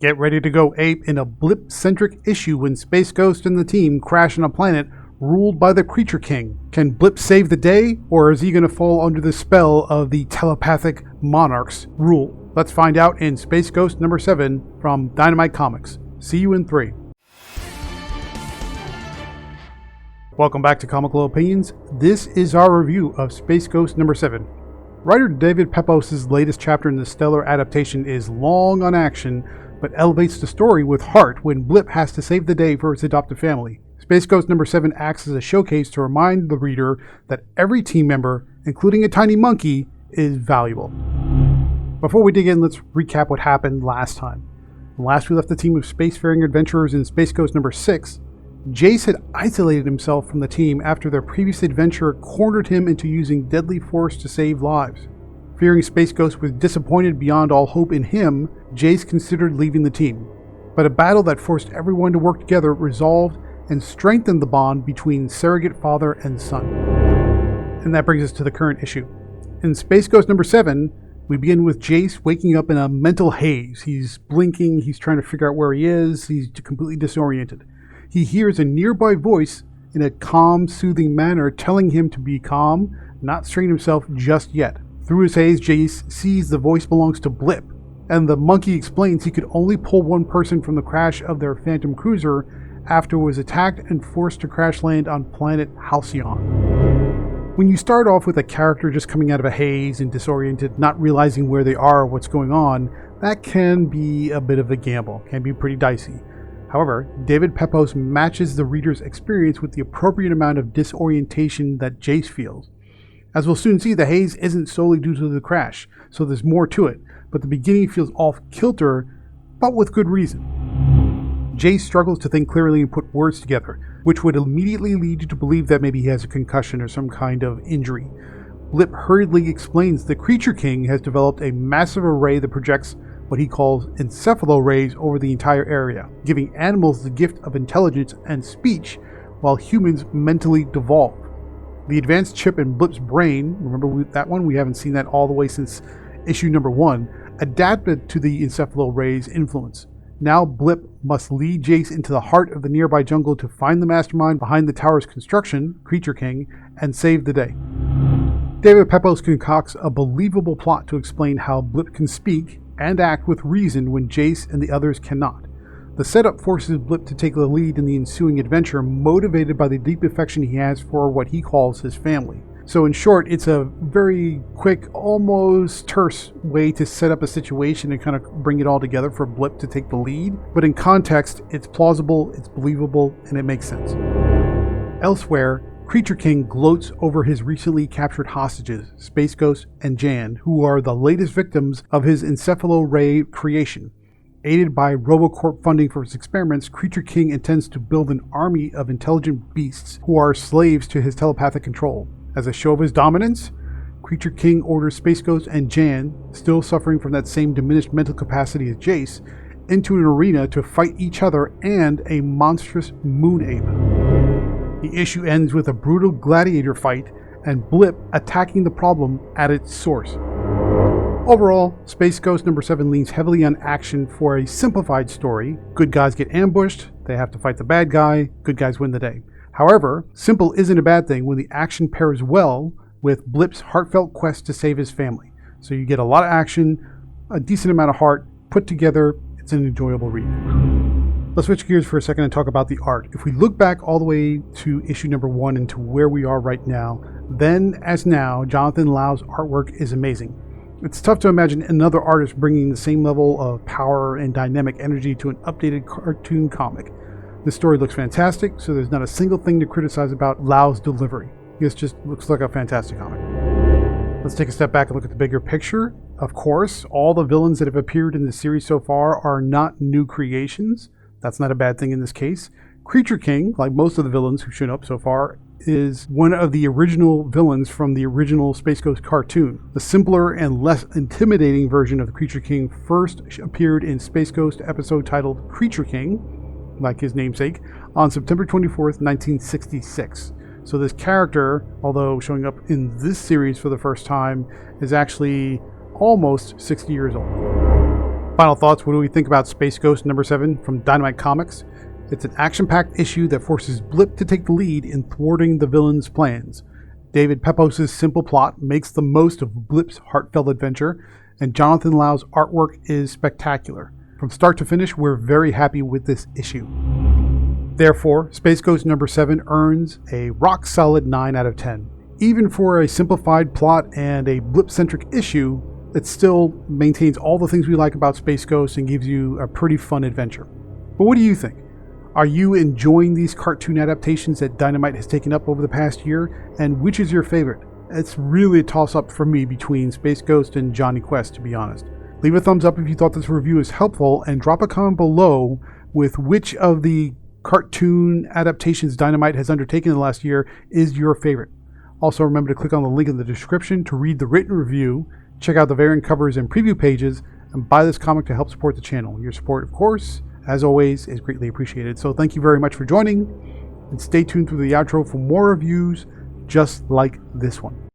Get ready to go ape in a Blip-centric issue when Space Ghost and the team crash on a planet ruled by the Creature King. Can Blip save the day, or is he going to fall under the spell of the telepathic monarch's rule? Let's find out in Space Ghost number 7 from Dynamite Comics. See you in 3. Welcome back to Comical Opinions. This is our review of Space Ghost number 7. Writer David Pepos' latest chapter in the stellar adaptation is long on action, but elevates the story with heart when Blip has to save the day for his adopted family. Space Ghost number 7 acts as a showcase to remind the reader that every team member, including a tiny monkey, is valuable. Before we dig in, let's recap what happened last time. Last we left the team of spacefaring adventurers in Space Ghost number 6. Jace had isolated himself from the team after their previous adventure cornered him into using deadly force to save lives. Fearing Space Ghost was disappointed beyond all hope in him, Jace considered leaving the team. But a battle that forced everyone to work together resolved and strengthened the bond between surrogate father and son. And that brings us to the current issue. In Space Ghost number 7, we begin with Jace waking up in a mental haze. He's blinking, he's trying to figure out where he is, he's completely disoriented. He hears a nearby voice in a calm, soothing manner telling him to be calm, not strain himself just yet. Through his haze, Jace sees the voice belongs to Blip, and the monkey explains he could only pull one person from the crash of their Phantom Cruiser after it was attacked and forced to crash land on planet Halcyon. When you start off with a character just coming out of a haze and disoriented, not realizing where they are or what's going on, that can be a bit of a gamble, can be pretty dicey. However, David Pepos matches the reader's experience with the appropriate amount of disorientation that Jace feels. As we'll soon see, the haze isn't solely due to the crash, so there's more to it, but the beginning feels off-kilter, but with good reason. Jace struggles to think clearly and put words together, which would immediately lead you to believe that maybe he has a concussion or some kind of injury. Blip hurriedly explains the Creature King has developed a massive array that projects what he calls encephalo-rays over the entire area, giving animals the gift of intelligence and speech, while humans mentally devolve. The advanced chip in Blip's brain, remember that one? We haven't seen that all the way since issue number 1, adapted to the encephalo-rays influence. Now Blip must lead Jace into the heart of the nearby jungle to find the mastermind behind the tower's construction, Creature King, and save the day. David Pepos concocts a believable plot to explain how Blip can speak and act with reason when Jace and the others cannot. The setup forces Blip to take the lead in the ensuing adventure, motivated by the deep affection he has for what he calls his family. So in short, it's a very quick, almost terse way to set up a situation and kind of bring it all together for Blip to take the lead. But in context, it's plausible, it's believable, and it makes sense. Elsewhere, Creature King gloats over his recently captured hostages, Space Ghost and Jan, who are the latest victims of his encephalo-ray creation. Aided by RoboCorp funding for his experiments, Creature King intends to build an army of intelligent beasts who are slaves to his telepathic control. As a show of his dominance, Creature King orders Space Ghost and Jan, still suffering from that same diminished mental capacity as Jace, into an arena to fight each other and a monstrous moon ape. The issue ends with a brutal gladiator fight and Blip attacking the problem at its source. Overall, Space Ghost number 7 leans heavily on action for a simplified story. Good guys get ambushed, they have to fight the bad guy, good guys win the day. However, simple isn't a bad thing when the action pairs well with Blip's heartfelt quest to save his family. So you get a lot of action, a decent amount of heart, put together, it's an enjoyable read. Let's switch gears for a second and talk about the art. If we look back all the way to issue number 1 and to where we are right now, then as now, Jonathan Lau's artwork is amazing. It's tough to imagine another artist bringing the same level of power and dynamic energy to an updated cartoon comic. The story looks fantastic, so there's not a single thing to criticize about Lau's delivery. This just looks like a fantastic comic. Let's take a step back and look at the bigger picture. Of course, all the villains that have appeared in the series so far are not new creations. That's not a bad thing in this case. Creature King, like most of the villains who've shown up so far, is one of the original villains from the original Space Ghost cartoon. The simpler and less intimidating version of the Creature King first appeared in Space Ghost episode titled Creature King, like his namesake, on September 24th, 1966. So this character, although showing up in this series for the first time, is actually almost 60 years old. Final thoughts, what do we think about Space Ghost number 7 from Dynamite Comics? It's an action-packed issue that forces Blip to take the lead in thwarting the villain's plans. David Pepos' simple plot makes the most of Blip's heartfelt adventure, and Jonathan Lau's artwork is spectacular. From start to finish, we're very happy with this issue. Therefore, Space Ghost number 7 earns a rock-solid 9 out of 10. Even for a simplified plot and a Blip-centric issue, it still maintains all the things we like about Space Ghost and gives you a pretty fun adventure. But what do you think? Are you enjoying these cartoon adaptations that Dynamite has taken up over the past year? And which is your favorite? It's really a toss-up for me between Space Ghost and Johnny Quest, to be honest. Leave a thumbs up if you thought this review is helpful, and drop a comment below with which of the cartoon adaptations Dynamite has undertaken in the last year is your favorite. Also, remember to click on the link in the description to read the written review, check out the variant covers and preview pages, and buy this comic to help support the channel. Your support, of course, as always, is greatly appreciated. So thank you very much for joining, and stay tuned through the outro for more reviews just like this one.